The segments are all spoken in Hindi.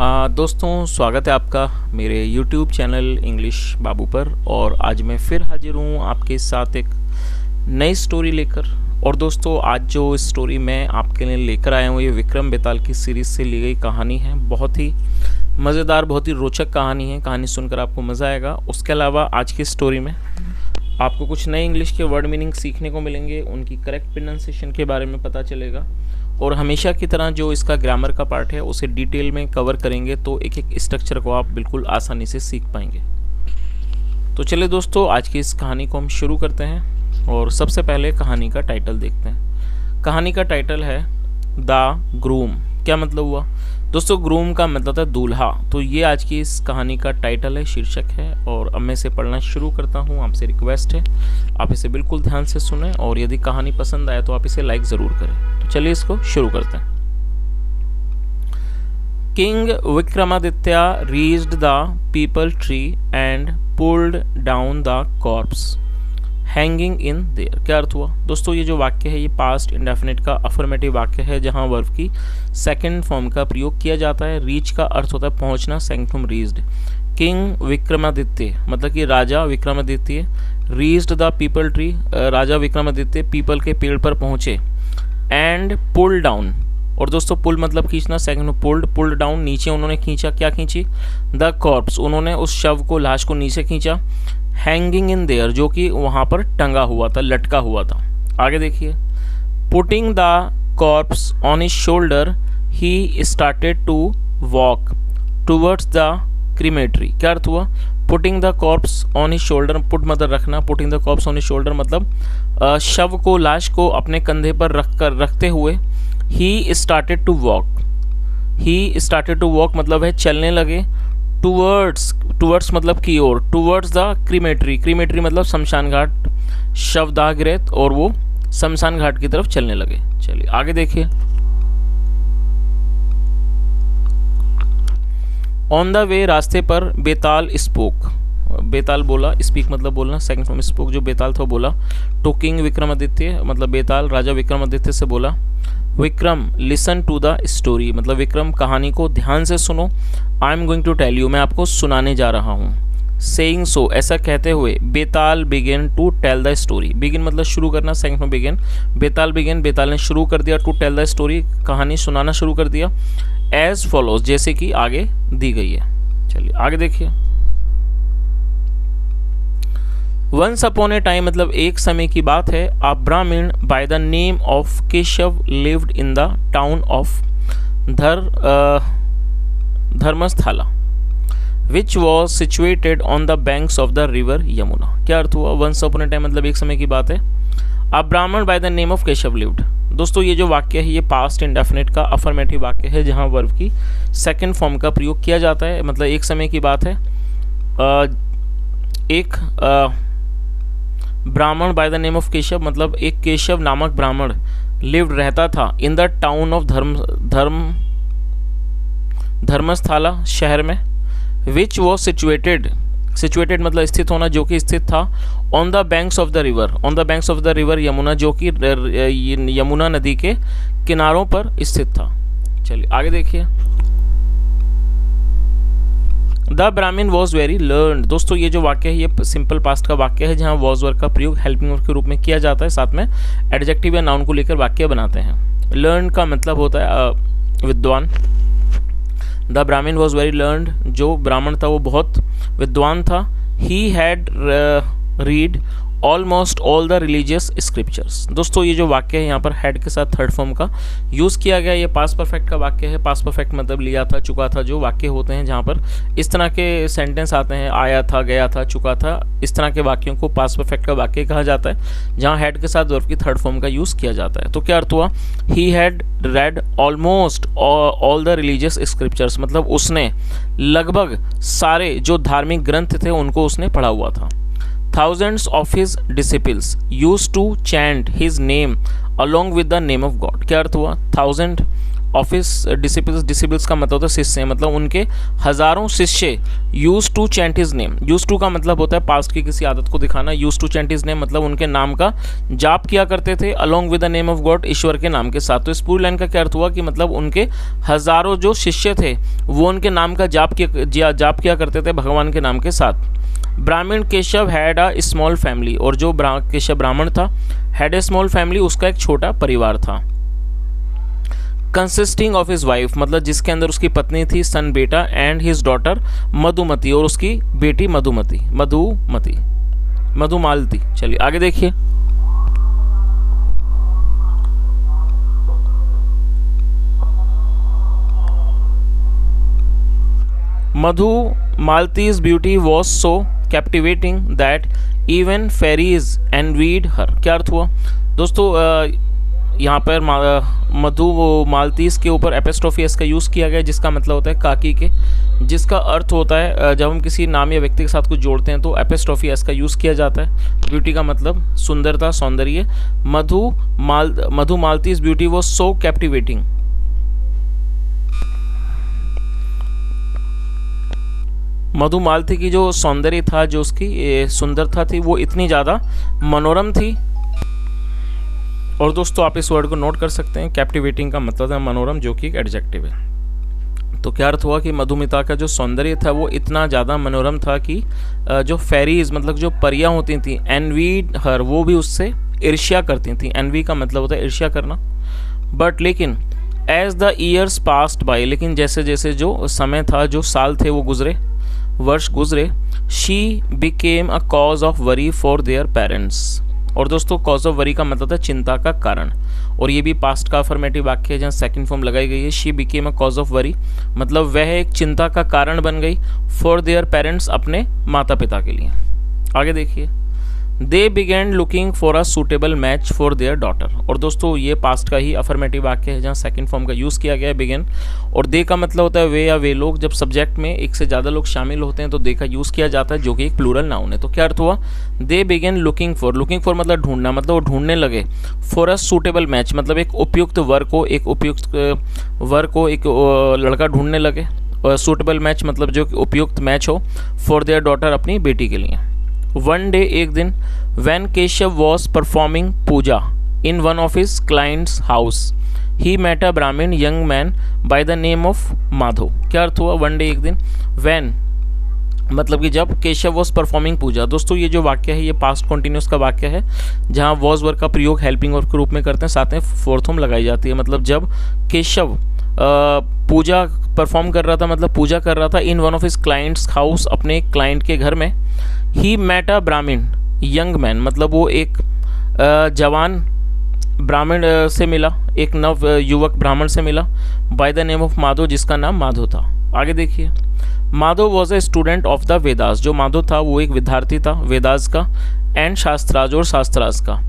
दोस्तों स्वागत है आपका मेरे YouTube चैनल इंग्लिश बाबू पर। और आज मैं फिर हाजिर हूँ आपके साथ एक नई स्टोरी लेकर। और दोस्तों आज जो स्टोरी मैं आपके लिए लेकर आया हूँ ये विक्रम बेताल की सीरीज़ से ली गई कहानी है। बहुत ही मज़ेदार, बहुत ही रोचक कहानी है। कहानी सुनकर आपको मज़ा आएगा। उसके अलावा आज की स्टोरी में आपको कुछ नए इंग्लिश के वर्ड मीनिंग सीखने को मिलेंगे, उनकी करेक्ट प्रोनाउंसिएशन के बारे में पता चलेगा और हमेशा की तरह जो इसका ग्रामर का पार्ट है उसे डिटेल में कवर करेंगे, तो एक एक स्ट्रक्चर को आप बिल्कुल आसानी से सीख पाएंगे। तो चलिए दोस्तों आज की इस कहानी को हम शुरू करते हैं और सबसे पहले कहानी का टाइटल देखते हैं। कहानी का टाइटल है द ग्रूम। क्या मतलब हुआ दोस्तों? ग्रूम का मतलब है दूल्हा। तो ये आज की इस कहानी का टाइटल है, शीर्षक है। और अब मैं इसे पढ़ना शुरू करता हूँ। आपसे रिक्वेस्ट है आप इसे बिल्कुल ध्यान से सुनें और यदि कहानी पसंद आए तो आप इसे लाइक ज़रूर करें। तो चलिए इसको शुरू करते हैं। King Vikramaditya reached the peepal tree and pulled down the corps hanging in their. क्या अर्थ हुआ दोस्तों? ये जो वाक्य है ये पास्ट इंडेफिनिट का अफर्मेटिव वाक्य है जहां वर्ब की सेकंड फॉर्म का प्रयोग किया जाता है। रीच का अर्थ होता है पहुंचना, second form reached. King Vikramaditya मतलब कि राजा Vikramaditya, reached the peepal tree राजा विक्रमादित्य पीपल के पेड़ पर पहुंचे, एंड पुल डाउन। और दोस्तों पुल मतलब खींचना, सेकंड में पुल्ड डाउन नीचे उन्होंने खींचा। क्या खींची? द कॉर्प्स उन्होंने उस शव को, लाश को नीचे खींचा। हैंगिंग इन देयर जो कि वहां पर टंगा हुआ था, लटका हुआ था। आगे देखिए, putting the corpse on his shoulder he started to walk towards the crematory. क्या अर्थ हुआ? Putting the corpse on his shoulder, put मतलब रखना, putting the corpse on his shoulder मतलब शव को, लाश को अपने कंधे पर रखते हुए ही स्टार्टेड टू वॉक मतलब है चलने लगे। टूवर्ड्स मतलब की ओर, टूवर्ड्स द क्रीमेटरी मतलब शमशान घाट, शवदाह गृह, और वो शमशान घाट की तरफ चलने लगे। चलिए आगे देखिए। ऑन द वे रास्ते पर बेताल स्पोक, बेताल बोला, स्पीक मतलब बोलना, सेकंड फॉर्म स्पोक जो बेताल था बोला। टू किंग विक्रमादित्य मतलब बेताल राजा विक्रमादित्य से बोला। Vikram listen to the story मतलब विक्रम कहानी को ध्यान से सुनो। I am going to tell you मैं आपको सुनाने जा रहा हूँ। सेइंग सो ऐसा कहते हुए Betal began to tell the story. Begin मतलब शुरू करना, सेकंड में बिगेन। बेताल ने शुरू कर दिया, टू टेल द स्टोरी कहानी सुनाना शुरू कर दिया। एज फॉलोज जैसे कि आगे दी गई है। चलिए आगे देखिए। वंस अपॉन ए टाइम मतलब एक समय की बात है। अ ब्राह्मण by the name of Keshav lived in the town of Dharmasthala which was situated on the banks of the river Yamuna. क्या अर्थ हुआ? वंस अपॉन ए टाइम मतलब एक समय की बात है। अ ब्राह्मण by the name of Keshav lived. दोस्तों ये जो वाक्य है ये पास्ट इंडेफिनिट का अफर्मेटिव वाक्य है जहां वर्ब की सेकंड फॉर्म का प्रयोग किया जाता है। मतलब एक समय की बात है। एक ब्राह्मण by the name of Keshav मतलब एक केशव नामक ब्राह्मण लिव्ड रहता था in the town of Dharmasthala शहर में। विच वॉज सिचुएटेड मतलब स्थित होना, जो कि स्थित था। On the banks of the river Yamuna जो कि यमुना नदी के किनारों पर स्थित था। चलिए आगे देखिए। द ब्राह्मण वॉज वेरी लर्नड। दोस्तों ये जो वाक्य है ये सिंपल पास्ट का वाक्य है जहां वॉज वर्ग का प्रयोग हेल्पिंग वर्ब के रूप में किया जाता है, साथ में एडजेक्टिव या नाउन को लेकर वाक्य बनाते हैं। लर्न का मतलब होता है विद्वान। द ब्राह्मण वॉज वेरी लर्नड, जो ब्राह्मण था वो बहुत विद्वान था। He had read almost all the religious scriptures. दोस्तों ये जो वाक्य है यहाँ पर हेड के साथ थर्ड फॉर्म का यूज़ किया गया। ये पास्ट परफेक्ट का वाक्य है। पास्ट परफेक्ट मतलब लिया था, चुका था, जो वाक्य होते हैं जहाँ पर इस तरह के सेंटेंस आते हैं, आया था, गया था, चुका था, इस तरह के वाक्यों को पास्ट परफेक्ट का वाक्य कहा जाता है जहाँ हेड के साथ वर्ब की थर्ड फॉर्म का यूज़ किया जाता है। तो क्या अर्थ हुआ? He had read almost all the religious scriptures मतलब उसने लगभग सारे जो धार्मिक ग्रंथ थे उनको उसने पढ़ा हुआ था। Thousands of his disciples used to chant his name along with the name of God। क्या अर्थ हुआ? थाउजेंड ऑफिस डिसिपल्स, डिसिपल्स का मतलब होता है शिष्य, मतलब उनके हजारों शिष्य used to chant his name. Used to का मतलब होता है पास्ट की किसी आदत को दिखाना। Used to chant his name मतलब उनके नाम का जाप किया करते थे, along with the name of God, ईश्वर के नाम के साथ। तो इस पूरी लाइन का क्या अर्थ हुआ कि मतलब उनके हजारों जो शिष्य थे वो उनके नाम का जाप किया करते थे भगवान के नाम के साथ। ब्राह्मण Keshav had a small family, और जो केशव ब्राह्मण था हैड ए स्मॉल फैमिली, उसका एक छोटा परिवार था। कंसिस्टिंग ऑफ हिज वाइफ मतलब जिसके अंदर उसकी पत्नी थी, सन बेटा, एंड हिज डॉटर मधुमती, और उसकी बेटी मधुमालती। चलिए आगे देखिए। Madhumalti's beauty was so captivating that even fairies envied her। क्या अर्थ हुआ दोस्तों? यहाँ पर मधुमालतीस के ऊपर एपिस्ट्रोफी एस का यूज़ किया गया, जिसका मतलब होता है काकी के, जिसका अर्थ होता है जब हम किसी नाम या व्यक्ति के साथ कुछ जोड़ते हैं तो एपिस्ट्रोफी एस का यूज़ किया जाता है। ब्यूटी का मतलब सुंदरता, सौंदर्य। Madhumalati's beauty was so captivating. Madhumalati की जो सौंदर्य था, जो उसकी सुंदरता थी, वो इतनी ज़्यादा मनोरम थी। और दोस्तों आप इस वर्ड को नोट कर सकते हैं, कैप्टिवेटिंग का मतलब है मनोरम, जो कि एक एडजेक्टिव है। तो क्या अर्थ हुआ कि मधुमिता का जो सौंदर्य था वो इतना ज़्यादा मनोरम था कि जो फेरीज मतलब जो परियां होती थी, एनवीड हर, वो भी उससे ईर्ष्या करती थी। एनवी का मतलब होता है ईर्ष्या करना। बट लेकिन as the years passed by, लेकिन जैसे जैसे जो समय था, जो साल थे वो गुजरे, वर्ष गुजरे, she became a cause of worry for their parents. और दोस्तों कॉज ऑफ वरी का मतलब था चिंता का कारण, और ये भी पास्ट का अफर्मेटिव वाक्य है जहाँ सेकंड फॉर्म लगाई गई है। She became a cause of worry मतलब वह एक चिंता का कारण बन गई, फॉर देयर पेरेंट्स अपने माता पिता के लिए। आगे देखिए। They began looking for a suitable match for their daughter. और दोस्तों ये पास्ट का ही अफर्मेटिव वाक्य है जहाँ सेकंड फॉर्म का यूज़ किया गया है बिगेन, और दे का मतलब होता है वे या वे लोग। जब सब्जेक्ट में एक से ज़्यादा लोग शामिल होते हैं तो दे का यूज़ किया जाता है, जो कि एक प्लूरल नाउन है। तो क्या अर्थ हुआ? दे बिगेन लुकिंग फॉर मतलब ढूंढना, मतलब वो ढूंढने लगे। फॉर अ सूटेबल मैच मतलब एक उपयुक्त वर को एक लड़का ढूंढने लगे। सूटेबल मैच मतलब जो उपयुक्त मैच हो, फॉर देयर डॉटर अपनी बेटी के लिए। वन डे एक दिन, when Keshav was performing puja in one of his client's house, he met a Brahmin young man by the name of Madho। क्या अर्थ हुआ? वन डे एक दिन, when मतलब कि जब केशव वॉज परफॉर्मिंग पूजा। दोस्तों ये जो वाक्य है ये पास्ट कॉन्टिन्यूस का वाक्य है, जहाँ वॉज वर्क का प्रयोग हेल्पिंग वर्ब के रूप में करते हैं, साथ में फोर्थ फॉर्म लगाई जाती है। मतलब जब केशव पूजा परफॉर्म कर रहा था, मतलब पूजा कर रहा था, in one of his clients house, अपने क्लाइंट के घर में। ही मेट अ ब्राह्मण यंग मैन मतलब वो एक जवान ब्राह्मण से मिला, एक नव युवक ब्राह्मण से मिला, by the name of Madhav, जिसका नाम माधव था। आगे देखिए। Madhav was a student of the Vedas. जो माधव था वो एक विद्यार्थी था वेदास का, एंड शास्त्राज और शास्त्रास का,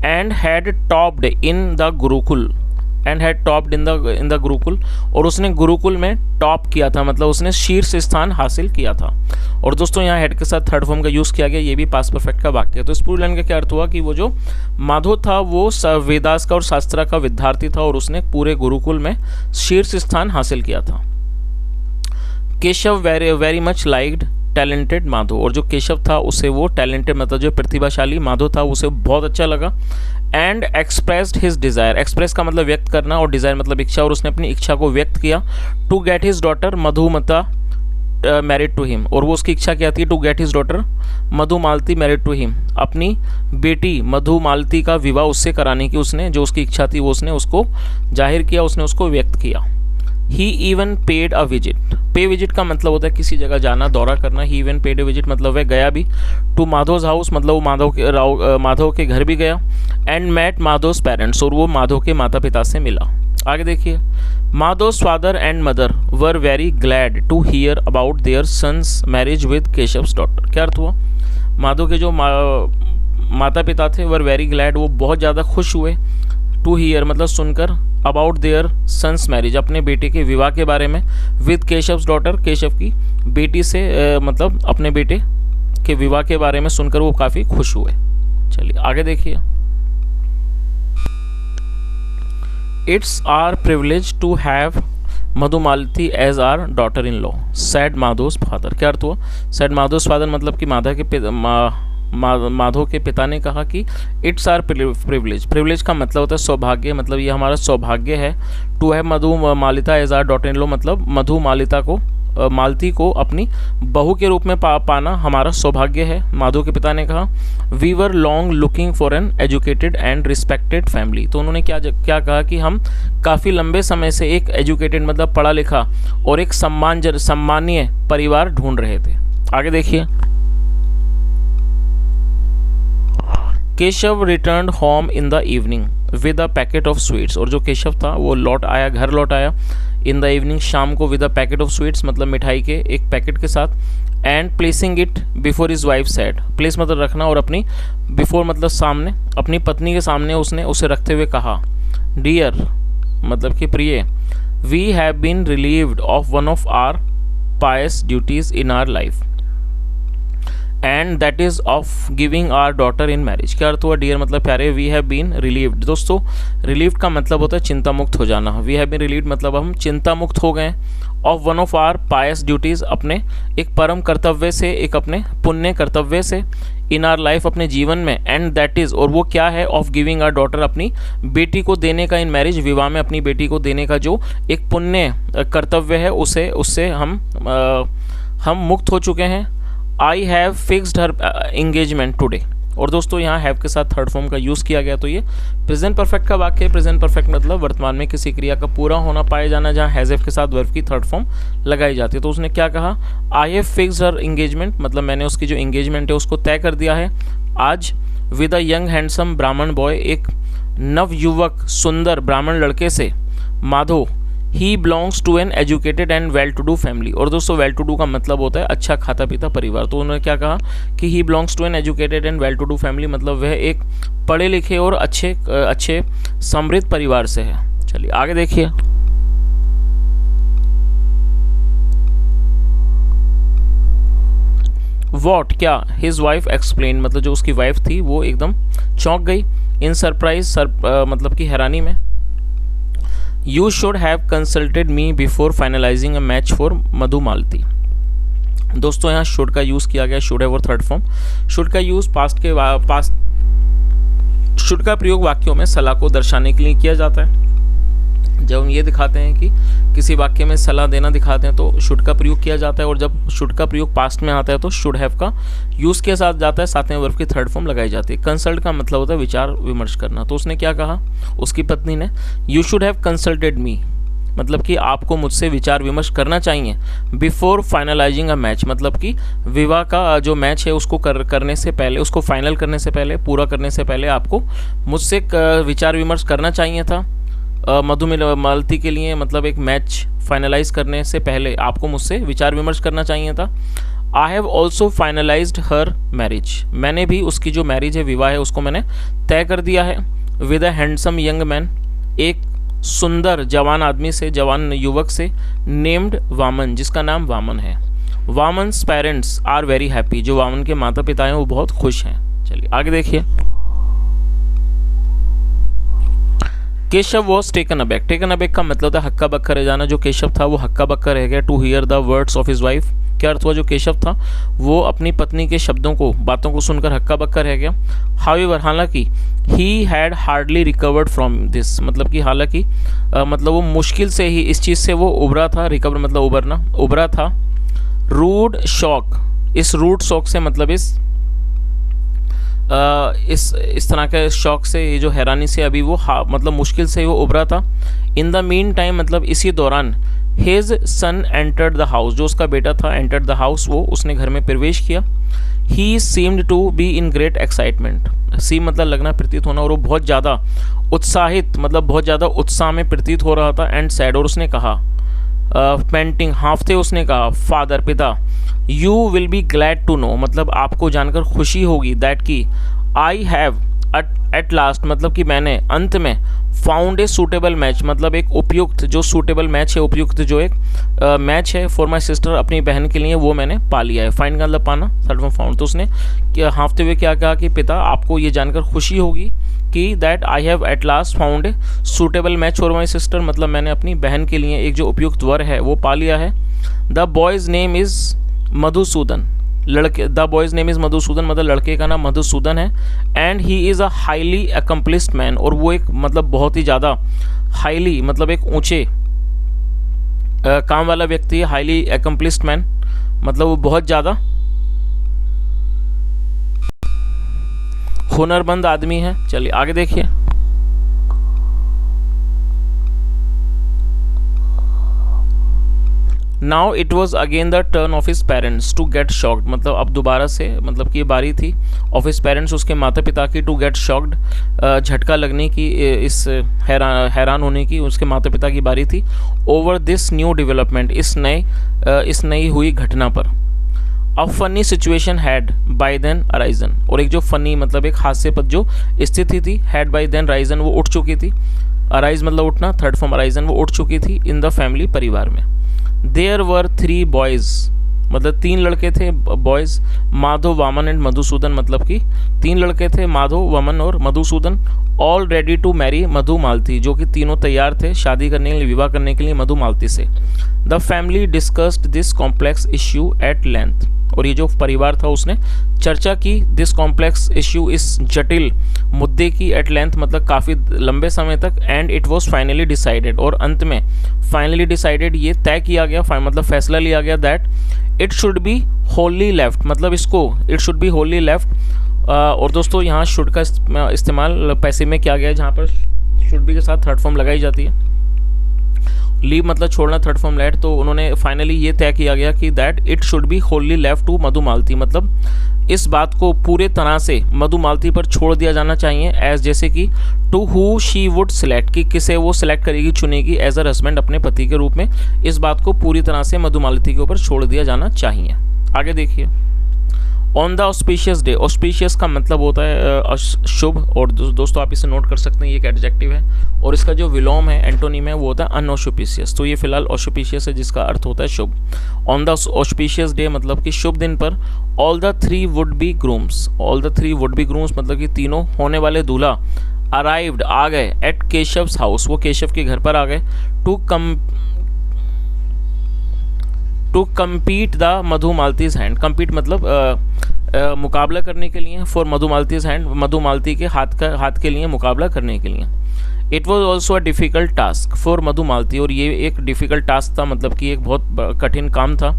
and had topped in the Gurukul, in the Gurukul, और उसने गुरुकुल में टॉप किया था, मतलब उसने शीर्ष स्थान हासिल किया था। और दोस्तों यहाँ हेड के साथ थर्ड फॉर्म का यूज़ किया गया, ये भी पास्ट परफेक्ट का वाक्य है। तो इस पूरी लाइन का क्या अर्थ हुआ कि वो जो माधव था वो वेदास का और शास्त्रा का विद्यार्थी था, और उसने पूरे गुरुकुल में शीर्ष स्थान हासिल किया था। Keshav very much liked talented Madhav, और जो केशव था उसे वो टैलेंटेड मतलब जो प्रतिभाशाली माधव था उसे बहुत अच्छा लगा। And expressed his desire, express का मतलब व्यक्त करना और डिज़ायर मतलब इच्छा, और उसने अपनी इच्छा को व्यक्त किया। To get his daughter Madhumata married to him, और वो उसकी इच्छा क्या थी? To get his daughter Madhumalati married to him, अपनी बेटी मधुमालती का विवाह उससे कराने की उसने जो उसकी इच्छा थी वो उसने उसको जाहिर किया, उसने उसको व्यक्त किया। ही इवन पेड अ विजिट, पे विजिट का मतलब होता है किसी जगह जाना, दौरा करना। ही इवन पेड अ विजिट मतलब वह गया भी। टू माधोज हाउस मतलब वो माधव के घर भी गया। एंड मेट माधोज पेरेंट्स, और वो माधव के माता पिता से मिला। आगे देखिए। Madho's father and mother were very glad to hear about their son's marriage with Keshav's daughter. क्या अर्थ हुआ? माधव के जो माता पिता थे वर वेरी ग्लैड, वो बहुत ज़्यादा खुश हुए। टू हियर मतलब सुनकर, अबाउट देयर सन्स मैरिज अपने बेटे के विवाह के बारे में, विद केशव्स डॉटर केशव की बेटी से मतलब अपने बेटे के विवाह के बारे में सुनकर वो काफ़ी खुश हुए। चलिए आगे देखिए। It's our privilege to have Madhumalati as our daughter in law, said Madho's father. क्या अर्थ हुआ? सैड माधो's फादर मतलब कि माधव के पिता ने कहा कि इट्स आर प्रिविलेज। प्रिविलेज का मतलब होता है सौभाग्य, मतलब ये हमारा सौभाग्य है। To have Madhumalita as our daughter in law मतलब मधुमालिता को, मालती को अपनी बहू के रूप में पाना हमारा सौभाग्य है, माधव के पिता ने कहा। We were long looking for an educated and respected family. तो उन्होंने क्या कहा कि हम काफ़ी लंबे समय से एक एजुकेटेड मतलब पढ़ा लिखा और एक सम्मानीय परिवार ढूंढ रहे थे। आगे देखिए, Keshav return home in the evening with a packet of sweets. और जो केशव था वो घर लौट आया इन द इवनिंग, शाम को, with a packet of sweets मतलब मिठाई के एक पैकेट के साथ। And placing it before his wife said, place मतलब रखना और अपनी, बिफोर मतलब सामने, अपनी पत्नी के सामने उसने उसे रखते हुए कहा, डियर मतलब कि प्रिय, we have been relieved of one of our pious duties in our life and that is of giving our daughter in marriage. क्या अर्थ हुआ? डियर मतलब प्यारे, वी हैव बीन रिलीव्ड। दोस्तों रिलीव्ड का मतलब होता है चिंता मुक्त हो जाना। वी हैव बीन रिलीव्ड मतलब हम चिंता मुक्त हो गए of one of our pious duties, अपने एक परम कर्तव्य से, एक अपने पुण्य कर्तव्य से, इन आर लाइफ अपने जीवन में, एंड दैट इज और वो क्या है, ऑफ गिविंग आवर डॉटर अपनी बेटी को देने का, इन मैरिज विवाह में अपनी बेटी को देने का जो एक पुण्य कर्तव्य है उससे हम मुक्त हो चुके हैं। I have fixed her engagement today. और दोस्तों यहाँ हैव के साथ थर्ड फॉर्म का यूज़ किया गया, तो ये प्रेजेंट परफेक्ट का वाक्य है। प्रेजेंट परफेक्ट मतलब वर्तमान में किसी क्रिया का पूरा होना पाया जाना, जहाँ हैज़ के साथ वर्ब की थर्ड फॉर्म लगाई जाती है। तो उसने क्या कहा, I have fixed her engagement मतलब मैंने उसकी जो एंगेजमेंट है उसको तय कर दिया है आज, with a young handsome Brahmin boy, एक नव युवक सुंदर ब्राह्मण लड़के से, Madho. He belongs to an educated and well to do family. और दोस्तों वेल टू डू का मतलब होता है अच्छा खाता पीता परिवार। तो उन्होंने क्या कहा कि he belongs to an educated and well to do family मतलब वह एक पढ़े लिखे और अच्छे समृद्ध परिवार से है। चलिए आगे देखिए, वॉट क्या, हिज वाइफ एक्सप्लेन मतलब जो उसकी वाइफ थी वो एकदम चौंक गई, इन सरप्राइज मतलब की हैरानी में। You should have consulted me before finalizing a match for Madhumalti. दोस्तों यहाँ should का यूज़ किया गया, should है वो थर्ड फॉर्म। should का यूज़ should का प्रयोग वाक्यों में सलाह को दर्शाने के लिए किया जाता है। जब हम ये दिखाते हैं कि किसी वाक्य में सलाह देना दिखाते हैं तो should का प्रयोग किया जाता है, और जब should का प्रयोग पास्ट में आता है तो should have का यूज़ के साथ जाता है, साथ में वर्ब की थर्ड फॉर्म लगाई जाती है। कंसल्ट का मतलब होता है विचार विमर्श करना। तो उसने क्या कहा, उसकी पत्नी ने, यू शुड हैव कंसल्टेड मी मतलब कि आपको मुझसे विचार विमर्श करना चाहिए, बिफोर फाइनलाइजिंग अ मैच मतलब कि विवाह का जो मैच है उसको करने से पहले, उसको फाइनल करने से पहले, पूरा करने से पहले आपको मुझसे विचार विमर्श करना चाहिए था। मधुमालती के लिए मतलब एक मैच फाइनलाइज करने से पहले आपको मुझसे विचार विमर्श करना चाहिए था। I have also finalised her marriage, मैंने भी उसकी जो मैरिज है, विवाह है, उसको मैंने तय कर दिया है। With a handsome young man, एक सुंदर जवान आदमी से, जवान युवक से, नेम्ड वामन जिसका नाम वामन है। वामन्स पेरेंट्स आर वेरी हैप्पी, जो वामन के माता पिता हैं वो बहुत खुश हैं। चलिए आगे देखिए, Keshav was taken aback. Taken aback का मतलब था हक्का बक्का रह जाना। जो केशव था वो हक्का बक्का रह गया to hear the words of his wife. क्या अर्थ हुआ, जो केशव था वो अपनी पत्नी के शब्दों को, बातों को सुनकर हक्का बक्का रह गया। हाउएवर हालांकि, he had hardly recovered from this मतलब कि हालांकि मतलब वो मुश्किल से ही इस चीज़ से वो उभरा था। रिकवर मतलब उभरना, उभरा था। रूड शॉक, इस रूड शॉक से मतलब इस तरह के शौक से, ये जो हैरानी से अभी वो मतलब मुश्किल से वो उभरा था। इन द मीन टाइम मतलब इसी दौरान, his son entered the house, जो उसका बेटा था, एंटर्ड द हाउस वो उसने घर में प्रवेश किया। He seemed to be in great excitement, seem मतलब लगना, प्रतीत होना, और वो बहुत ज़्यादा उत्साहित मतलब बहुत ज़्यादा उत्साह में प्रतीत हो रहा था। एंड सैड, और उसने कहा, पेंटिंग हाफते उसने कहा, फादर पिता, you will be glad to know मतलब आपको जानकर खुशी होगी, दैट की, आई हैव एट लास्ट मतलब कि मैंने अंत में फाउंड ए सूटेबल मैच मतलब एक उपयुक्त जो सूटेबल मैच है, उपयुक्त जो एक मैच है फॉर माई सिस्टर अपनी बहन के लिए, वो मैंने पा लिया है। फाइंड का मतलब पाना, थर्ड फॉर्म फाउंड। तो उसने हाँफते हुए क्या कहा कि पिता आपको ये जानकर खुशी होगी कि that I have at last found a suitable match for my sister मतलब मैंने अपनी बहन के लिए एक जो उपयुक्त वर है वो पा लिया है। The boy's name is Madhusudan, लड़के the boy's name is Madhusudan मतलब लड़के का नाम मधुसूदन है। And he is a highly accomplished man और वो एक मतलब बहुत ही ज़्यादा हाईली मतलब एक ऊंचे काम वाला व्यक्ति है। हाईली अकम्पलिस्ड मैन मतलब वो बहुत ज़्यादा हुनरमंद आदमी है। चलिए आगे देखिए। Now it was again the turn of his parents to get shocked मतलब अब दोबारा से मतलब कि ये बारी थी ऑफ हिज पेरेंट्स उसके माता पिता की, टू गेट शॉक्ड झटका लगने की, इस हैरान होने की उसके माता पिता की बारी थी। ओवर दिस न्यू डेवलपमेंट इस नई हुई घटना पर। A funny situation had by then arisen और एक जो फनी मतलब एक हास्यपद जो स्थिति थी, हैड बाय देन राइजन वो उठ चुकी थी। अराइज मतलब उठना, थर्ड फॉर्म अराइजन वो उठ चुकी थी इन द फैमिली परिवार में। देयर वर 3 बॉयज़ मतलब 3 लड़के थे बॉयज़, माधव वामन एंड मधुसूदन मतलब कि 3 लड़के थे माधव वामन और Madhusudan. All ready to marry Madhumalati जो कि तीनों तैयार थे शादी करने के लिए, विवाह करने के लिए मधुमालती से। The family discussed this complex issue at length और ये जो परिवार था उसने चर्चा की दिस कॉम्प्लेक्स इश्यू इस जटिल मुद्दे की एट लेंथ मतलब काफ़ी लंबे समय तक। And it was finally decided और अंत में फाइनली डिसाइडेड ये तय किया गया मतलब फैसला लिया गया that it should be wholly left मतलब इसको it should be wholly left. और दोस्तों यहाँ शुड का इस्तेमाल पैसे में किया गया है जहाँ पर शुड बी के साथ थर्ड फॉर्म लगाई जाती है। लीव मतलब छोड़ना, थर्ड फॉर्म लेट। तो उन्होंने फाइनली ये तय किया गया कि that it should be wholly left to Madhumalati मतलब इस बात को पूरे तरह से मधुमालती पर छोड़ दिया जाना चाहिए एज जैसे कि to who she would select कि किसे वो सिलेक्ट करेगी चुनेगी एज अ हस्बैंड अपने पति के रूप में, इस बात को पूरी तरह से मधुमालती के ऊपर छोड़ दिया जाना चाहिए। आगे देखिए। On the auspicious day, auspicious का मतलब होता है शुभ और दोस्तों आप इसे नोट कर सकते हैं ये एक एडजेक्टिव है और इसका जो विलोम है एंटोनिम है वो होता है अनऑस्पिशियस। तो ये फिलहाल ऑस्पिशियस है जिसका अर्थ होता है शुभ। ऑन द ऑस्पिशियस डे मतलब कि शुभ दिन पर all the 3 would be grooms, all the 3 would be grooms मतलब कि तीनों होने वाले दूल्हा अराइव्ड आ गए एट केशव्स हाउस वो केशव के घर पर आ गए to compete the Madhumalati's hand. Compete मतलब मुकाबला करने के लिए, फॉर मधुमालतीज हैंड मधुमालती के हाथ के लिए मुकाबला करने के लिए। It was also a difficult task for Madhumalti और ये एक डिफ़िकल्ट टास्क था मतलब कि एक बहुत कठिन काम था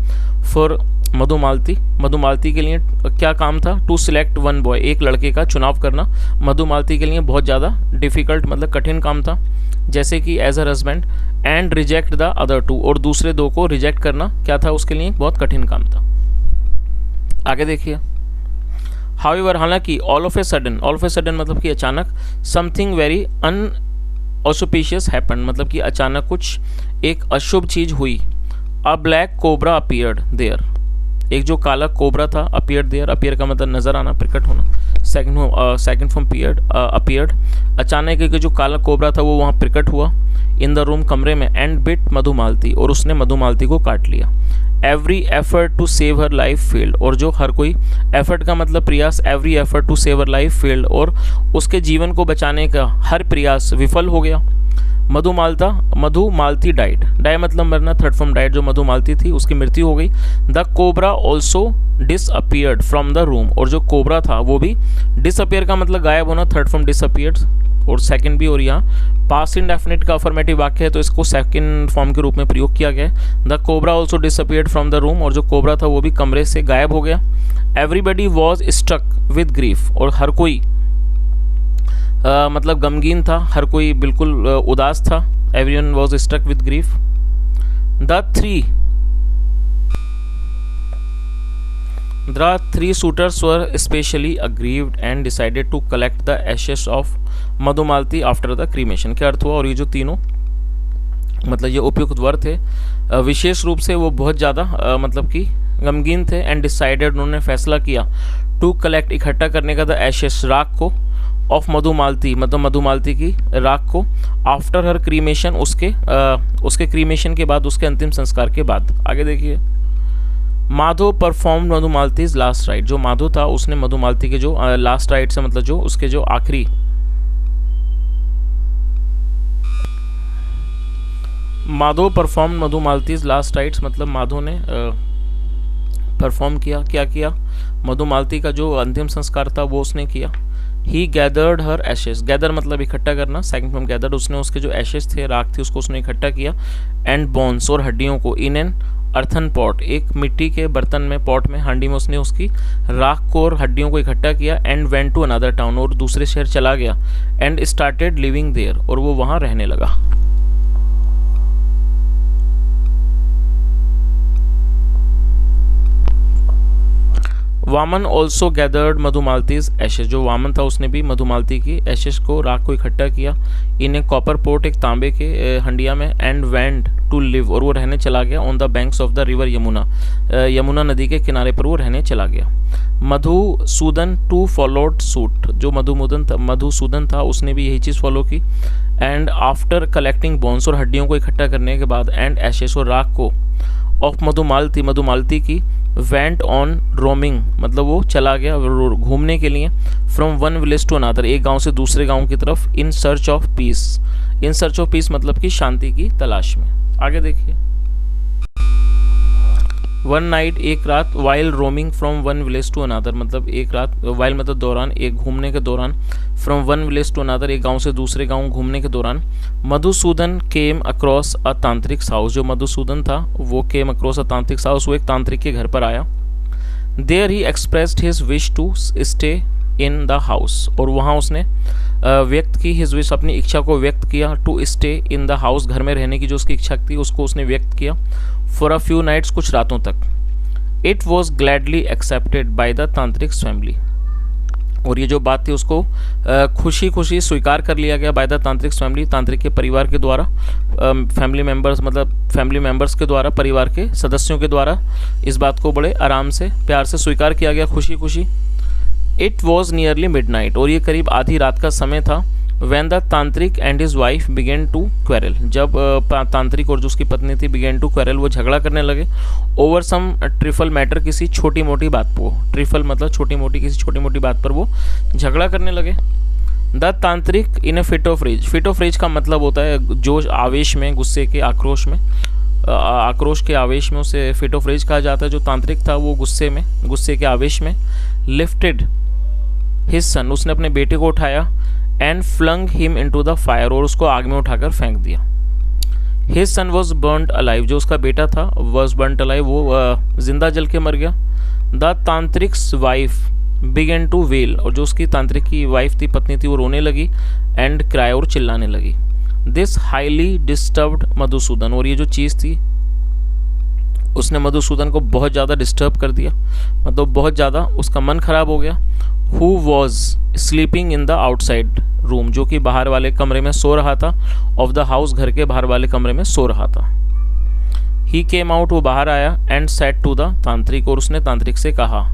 फॉर मधुमालती के लिए। क्या काम था? टू सिलेक्ट 1 बॉय एक लड़के का चुनाव करना मधुमालती के लिए बहुत ज़्यादा डिफ़िकल्ट मतलब कठिन काम था जैसे कि as a husband. And reject the other 2 और दूसरे 2 को रिजेक्ट करना क्या था उसके लिए बहुत कठिन काम था। आगे देखिए। हाउएवर हालांकि ऑल ऑफ ए सडन मतलब कि अचानक समथिंग वेरी अनऑस्पिशियस हैपन मतलब कि अचानक कुछ एक अशुभ चीज हुई। A black cobra appeared there एक जो काला कोबरा था अपीयर्ड देयर, अपीयर का मतलब नजर आना, प्रकट होना। सेकंड फ्रॉम अपीयर्ड अचानक एक जो काला कोबरा था वो वहाँ प्रकट हुआ इन द रूम कमरे में। एंड बिट मधुमालती और उसने मधुमालती को काट लिया। Every effort to save her life failed और जो हर कोई एफर्ट का मतलब प्रयास, every effort to save her life failed और उसके जीवन को बचाने का हर प्रयास विफल हो गया। मधुमालती डाइड मतलब मरना, थर्ड फॉर्म डाइड जो मधुमालती थी उसकी मृत्यु हो गई। The cobra also disappeared from the room और जो कोबरा था वो भी डिसअपियर का मतलब गायब होना, थर्ड फॉर्म डिसअपियर्ड और सेकंड भी। और यहाँ पास्ट इंडेफिनिट का अफर्मेटिव वाक्य है तो इसको सेकंड फॉर्म के रूप में प्रयोग किया गया है। The cobra also disappeared from the room और जो कोबरा था वो भी कमरे से गायब हो गया। Everybody was struck with grief और हर कोई मतलब गमगीन था, हर कोई बिल्कुल उदास था। Everyone was struck with grief. The three suitors were especially aggrieved and decided to collect the ashes of Madhumalti after the cremation। क्या अर्थ हुआ? और ये जो तीनों मतलब ये उपयुक्त वर थे विशेष रूप से वो बहुत ज़्यादा मतलब कि गमगीन थे। एंड डिसाइडेड उन्होंने फैसला किया टू कलेक्ट इकट्ठा करने का द एशेस राख को ऑफ मधुमालती, मतलब मधुमालती की राख को, आफ्टर हर क्रीमेशन, उसके क्रीमेशन के बाद, उसके अंतिम संस्कार के बाद। आगे देखिए, माधो परफॉर्म मधुमालतीज लास्ट राइट। जो माधो था उसने मधुमालती के जो लास्ट राइट से मतलब जो उसके जो आखिरी, माधो परफॉर्म मधुमालतीज लास्ट राइट्स, मतलब माधो ने परफॉर्म किया, क्या किया, मधुमालती का जो अंतिम संस्कार था वो उसने किया। ही गैदर्ड हर एशेस, गैदर मतलब इकट्ठा करना, सेकंड फ्रॉम गैदर्ड, उसने उसके जो एशेस थे, राख थी, उसको उसने इकट्ठा किया। एंड बोन्स, और हड्डियों को, इन एन अर्थन पॉट, एक मिट्टी के बर्तन में, पॉट में, हांडी में उसने उसकी राख को और हड्डियों को इकट्ठा किया। And went to another town, और दूसरे शहर चला गया। एंड स्टार्टेड लिविंग देयर, और वो वहाँ रहने लगा। वामन ऑल्सो गैदर्ड मधुमालतीज एशेस, जो वामन था उसने भी मधुमालती की एशेस को, राख को इकट्ठा किया। इन ए कॉपर पोर्ट, एक तांबे के हंडिया में। एंड वेंट टू लिव, और वो रहने चला गया। On the banks of the river Yamuna, Yamuna नदी के किनारे पर वो रहने चला गया। मधुसूदन टू फॉलोड सूट, जो मधुसूदन था उसने भी यही चीज़ फॉलो की। एंड आफ्टर कलेक्टिंग बोन्स, और हड्डियों को इकट्ठा करने के बाद, एंड एशेस, और राख को, ऑफ मधुमालती की, वेंट ऑन रोमिंग, मतलब वो चला गया घूमने के लिए। From one village to another, एक गांव से दूसरे गांव की तरफ। In search of peace, in search of peace मतलब कि शांति की तलाश में। आगे देखिए, वन नाइट, एक रात, while roaming from one village to another, मतलब एक रात, वाइल मतलब दौरान, एक घूमने के दौरान, from one village to another, एक गांव से दूसरे गांव घूमने के दौरान। मधुसूदन केम अक्रॉस अ तांत्रिक हाउस, जो मधुसूदन था वो केम अक्रॉस अ तांत्रिक हाउस, वो एक तांत्रिक के घर पर आया। There he expressed his wish to stay in the house, और वहाँ उसने व्यक्त की, हिज विश, अपनी इच्छा को व्यक्त किया। To stay in the house, घर में रहने की जो उसकी इच्छा थी उसको उसने व्यक्त किया। फॉर अ फ्यू नाइट्स, कुछ रातों तक। It was gladly accepted by the तांत्रिक फैमिली, और ये जो बात थी उसको खुशी खुशी स्वीकार कर लिया गया बाय द तांत्रिक फैमिली, तांत्रिक के परिवार के द्वारा, फैमिली मेंबर्स मतलब फैमिली मेंबर्स के द्वारा, परिवार के सदस्यों के द्वारा इस बात को बड़े आराम से, प्यार से स्वीकार किया गया, खुशी खुशी। इट वॉज नियरली मिडनाइट, और ये करीब आधी रात का समय था। When the tantrik and his wife began to quarrel, जब तांत्रिक और जो उसकी पत्नी थी, बिगेन टू क्वेरल, वो झगड़ा करने लगे। ओवर सम ट्रिफल मैटर, किसी छोटी मोटी बात पर, ट्रिफल मतलब छोटी मोटी, किसी छोटी मोटी बात पर वो झगड़ा करने लगे। The tantrik in a fit of rage, fit of rage का मतलब होता है जोश, आवेश में, गुस्से के, आक्रोश में, आक्रोश के आवेश में उसे फिट ऑफ रेज कहा जाता है। जो तांत्रिक था वो गुस्से के आवेश में, लिफ्टेड हिज सन, उसने अपने बेटे को उठाया। And flung him into the fire, और उसको आग में उठाकर फेंक दिया। His son was burned alive, जो उसका बेटा था वॉज बर्न्ड अलाइव, वो जिंदा जल के मर गया। The tantrik's wife began to wail, और जो उसकी तांत्रिक की वाइफ थी, पत्नी थी, वो रोने लगी। एंड क्राई, और चिल्लाने लगी। दिस हाईली डिस्टर्ब्ड मधुसूदन, और ये जो चीज़ थी उसने मधुसूदन को बहुत ज़्यादा डिस्टर्ब कर दिया, मतलब बहुत ज़्यादा उसका मन खराब हो गया। Who was sleeping in the outside room, जो कि बाहर वाले कमरे में सो रहा था, ऑफ द हाउस, घर के बाहर वाले कमरे में सो रहा था। ही केम आउट, वो बाहर आया। एंड सेड टू द तांत्रिक, और उसने तांत्रिक से कहा,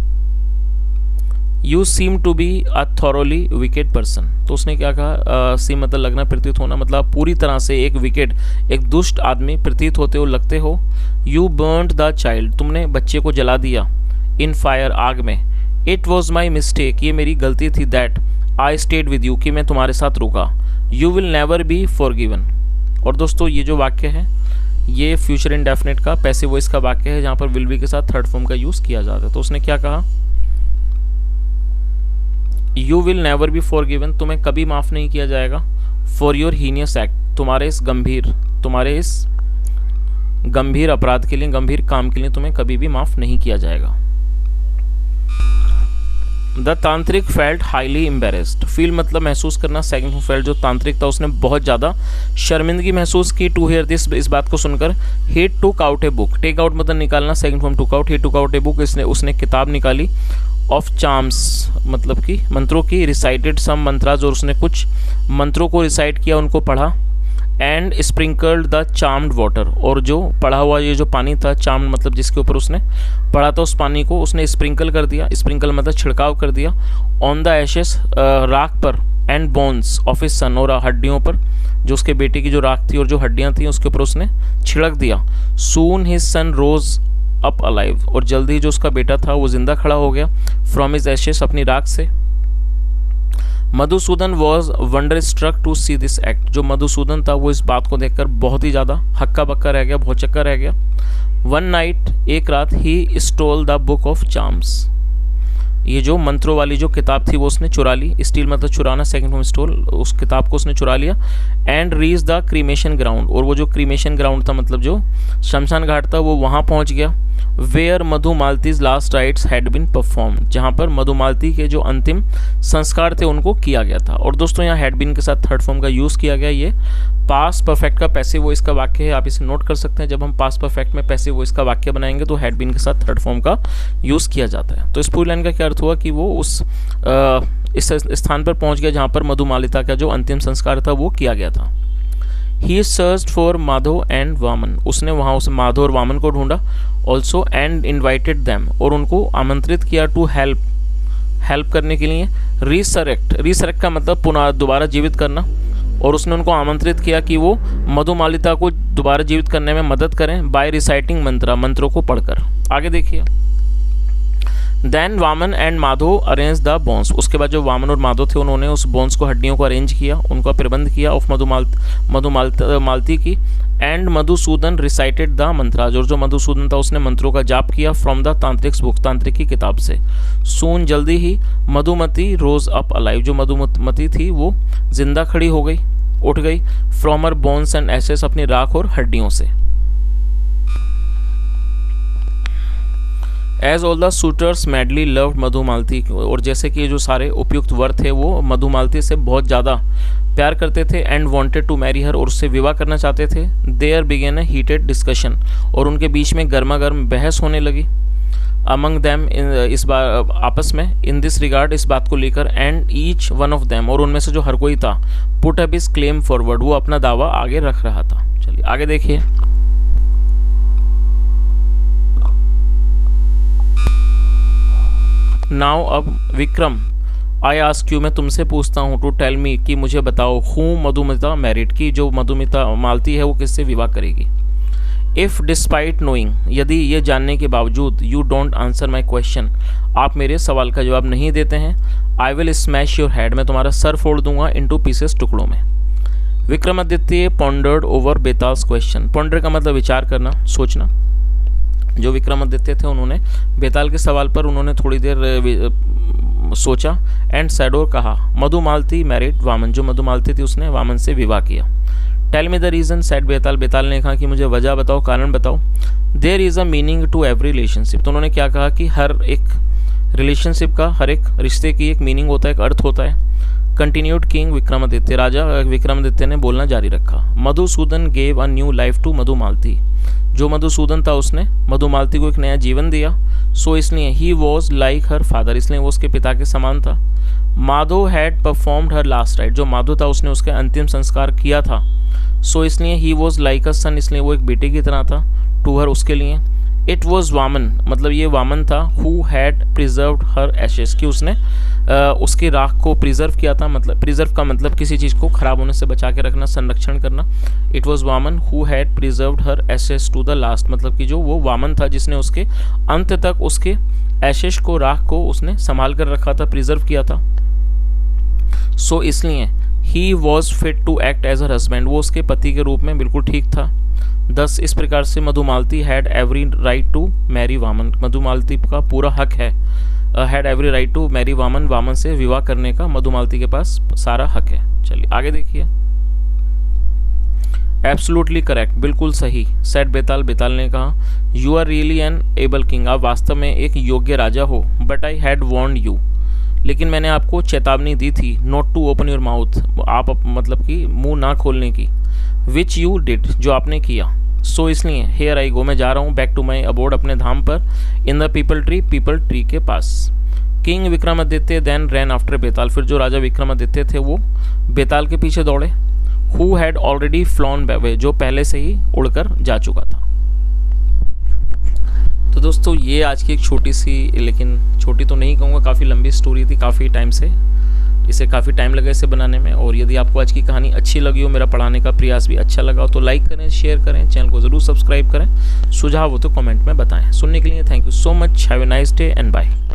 you seem to be a thoroughly wicked person, तो उसने क्या कहा, सीम मतलब लगना, प्रतीत होना, मतलब पूरी तरह से एक विकेड, एक दुष्ट आदमी प्रतीत होते हो, लगते हो। यू बर्न्ड द चाइल्ड, तुमने बच्चे को जला दिया। इन फायर, आग में। इट वॉज माई मिस्टेक, ये मेरी गलती थी। That I stayed with you, कि मैं तुम्हारे साथ रुका। You will never be forgiven. और दोस्तों ये जो वाक्य है ये फ्यूचर इंडेफिनिट का पैसिव वॉइस का वाक्य है, जहाँ पर विल बी के साथ थर्ड फॉर्म का यूज़ किया जाता है। तो उसने क्या कहा, you will never be forgiven, तुम्हें कभी माफ़ नहीं किया जाएगा। फॉर योर हीनियस एक्ट, तुम्हारे इस गंभीर अपराध के लिए, गंभीर काम के लिए तुम्हें कभी भी माफ़ नहीं किया जाएगा। द तांत्रिक फेल्ट हाईली एम्बेरेस्ड, फील मतलब महसूस करना, सेकंड फॉर्म फेल्ट, जो तांत्रिक था उसने बहुत ज़्यादा शर्मिंदगी महसूस की। टू हियर दिस, इस बात को सुनकर। He took out a book, take out मतलब निकालना, second form took out. He took out a book, उसने किताब निकाली। ऑफ चार्म्स मतलब कि मंत्रों की। रिसाइटेड सम मंत्राज, और उसने कुछ मंत्रों को रिसाइट किया, उनको पढ़ा। And sprinkled the charmed water, और जो पढ़ा हुआ ये जो पानी था, चार्म्ड मतलब जिसके ऊपर उसने पढ़ा था, उस पानी को उसने स्प्रिंकल कर दिया। स्प्रिंकल मतलब छिड़काव कर दिया। ऑन द एशेस, राख पर। And bones of his son, और हड्डियों पर जो उसके बेटे की जो राख थी और जो हड्डियां थी उसके ऊपर उसने छिड़क दिया। सून हिज सन रोज अप अलाइव, और जल्दी ही जो उसका बेटा था वो जिंदा खड़ा हो गया फ्रॉम हिज एशेस, अपनी राख से। Madhusudan was wonder struck to see this act, जो मधुसूदन था वो इस बात को देखकर बहुत ही ज़्यादा हक्का बक्का रह गया, बहुत चक्का रह गया। वन नाइट, एक रात, he stole the book of charms, ये जो मंत्रों वाली जो किताब थी वो उसने चुरा ली। स्टील मतलब चुराना, सेकंड फ्रॉम स्टोल, उस किताब को उसने चुरा लिया। And reach the cremation ground, और वो जो क्रीमेशन ग्राउंड था मतलब जो शमशान घाट था वो वहाँ पहुँच गया। Where Madhumalati's last rites had been performed, जहाँ पर मधुमालती के जो अंतिम संस्कार थे उनको किया गया था। और दोस्तों यहाँ हैड बीन के साथ थर्ड फॉर्म का यूज़ किया गया। ये पास्ट परफेक्ट का पैसिव वॉइस का वाक्य है, आप इसे नोट कर सकते हैं। जब हम पास्ट परफेक्ट में पैसिव वॉइस का वाक्य बनाएंगे तो हैड बीन के साथ थर्ड फॉर्म का यूज़ किया जाता है। तो इस पूरी लाइन का क्या अर्थ हुआ कि वो उस इस स्थान पर पहुंच गया जहाँ पर मधुमालिता का जो अंतिम संस्कार था वो किया गया था। He searched for Madhav and Vaman, उसने वहाँ उस माधव और वामन को ढूंढा। ऑल्सो एंड इन्वाइटेड दैम, और उनको आमंत्रित किया टू हेल्प करने के लिए। रिसरेक्ट का मतलब पुनः दोबारा जीवित करना, और उसने उनको आमंत्रित किया कि वो मधुमालिता को दोबारा जीवित करने में मदद करें बाय रिसाइटिंग मंत्रों को पढ़कर। आगे देखिए। Then Vaman and Madhav arrange the bones, उसके बाद जो वामन और माधव थे उन्होंने उस बोन्स को, हड्डियों को अरेंज किया, उनका प्रबंध किया ऑफ मधुमालती की। एंड मधुसूदन रिसाइटेड द मंत्राज, और जो मधुसूदन था उसने मंत्रों का जाप किया फ्रॉम द तांत्रिक बुक, तांत्रिक की किताब से। सून, जल्दी ही, मधुमती रोज अप अलाइव, जो मधुमती थी वो जिंदा खड़ी हो गई, उठ गई from her bones and ashes, अपनी राख और हड्डियों से। As all the suitors madly loved Madhumalati, और जैसे कि जो सारे उपयुक्त वर थे वो मधुमालती से बहुत ज़्यादा प्यार करते थे। And wanted to marry her, और उससे विवाह करना चाहते थे। There began a heated discussion, और उनके बीच में गर्मा गर्म बहस होने लगी। अमंग दैम, इस बार आपस में, इन दिस रिगार्ड, इस बात को लेकर। And each one of them, और उनमें से जो हर कोई था, put up his claim forward, वो अपना दावा आगे रख रहा था। चलिए आगे देखिए। नाउ अब विक्रम, आई आस्क यू, मैं तुमसे पूछता हूँ, टू टेल मी, कि मुझे बताओ, हु मधुमिता मैरिड, की जो मधुमिता मालती है वो किससे विवाह करेगी। इफ़ डिस्पाइट नोइंग, यदि ये जानने के बावजूद, you don't answer my question, आप मेरे सवाल का जवाब नहीं देते हैं, I will smash your head, मैं तुम्हारा सर फोड़ दूंगा इनटू पीसेस, टुकड़ों में। Vikramaditya pondered over Betal's question, ponder का मतलब विचार करना, सोचना। जो विक्रमादित्य थे उन्होंने बेताल के सवाल पर उन्होंने थोड़ी देर सोचा। एंड सैड, और कहा, मधुमालती मैरिड वामन, जो मधुमालती थी उसने वामन से विवाह किया। Tell me the reason, said Betal, Betal ने कहा कि मुझे वजह बताओ, कारण बताओ। There is a meaning to every relationship, तो उन्होंने क्या कहा कि हर एक रिलेशनशिप का, हर एक रिश्ते की एक मीनिंग होता है, एक अर्थ होता है। कंटिन्यूड किंग विक्रमादित्य, राजा विक्रमादित्य ने बोलना जारी रखा। Madhusudan gave a new life to Madhumalati, जो मधुसूदन था उसने मधुमालती को एक नया जीवन दिया। सो इसलिए he was like her father, इसलिए वो उसके पिता के समान था। Madhav had performed her last right, जो माधव था उसने उसके अंतिम संस्कार किया था। सो इसलिए ही वॉज लाइक अ सन, इसलिए वो एक बेटे की तरह था टू हर, उसके लिए। इट वॉज वामन, मतलब ये वामन था, who had preserved her ashes, कि उसने उसकी राख को प्रिजर्व किया था, मतलब प्रिजर्व का मतलब किसी चीज़ को खराब होने से बचा के रखना, संरक्षण करना। It was Vaman who had preserved her ashes to the last, मतलब कि जो वो वामन था जिसने उसके अंत तक उसके एशेस को, राख को उसने संभाल कर रखा था, प्रिजर्व किया था। सो इसलिए he was fit to act as her husband, वो उसके पति के रूप में बिल्कुल ठीक था। दस इस प्रकार से Madhumalati had every right to marry Vaman, Madhumalati का पूरा हक है, had every right to marry Vaman, Vaman से विवाह करने का मधुमालती के पास सारा हक है। चलिए आगे देखिए। एब्सोल्युटली करेक्ट, बिल्कुल सही। सेड बेताल, बेताल ने कहा, you are really an able king, आप वास्तव में एक योग्य राजा हो। But I had warned you, लेकिन मैंने आपको चेतावनी दी थी, not to open your mouth, आप मतलब कि मुंह ना खोलने की। विच यू डिड, जो आपने किया। सो इसलिए हेयर आई गो, मैं जा रहा हूँ बैक टू माई अबोर्ड, अपने धाम पर। इन द पीपल ट्री के पास। King Vikramaditya then ran after Betal, फिर जो राजा विक्रमादित्य थे वो बेताल के पीछे दौड़े। Who had already flown away, जो पहले से ही उड़कर जा चुका था। तो दोस्तों ये आज की एक छोटी सी, लेकिन छोटी तो नहीं कहूँगा, काफ़ी लंबी स्टोरी थी, काफ़ी टाइम से इसे काफ़ी टाइम लगा इसे बनाने में। और यदि आपको आज की कहानी अच्छी लगी हो, मेरा पढ़ाने का प्रयास भी अच्छा लगा हो, तो लाइक करें, शेयर करें, चैनल को ज़रूर सब्सक्राइब करें। सुझाव हो तो कमेंट में बताएं। सुनने के लिए thank you so much. Have a nice day and bye.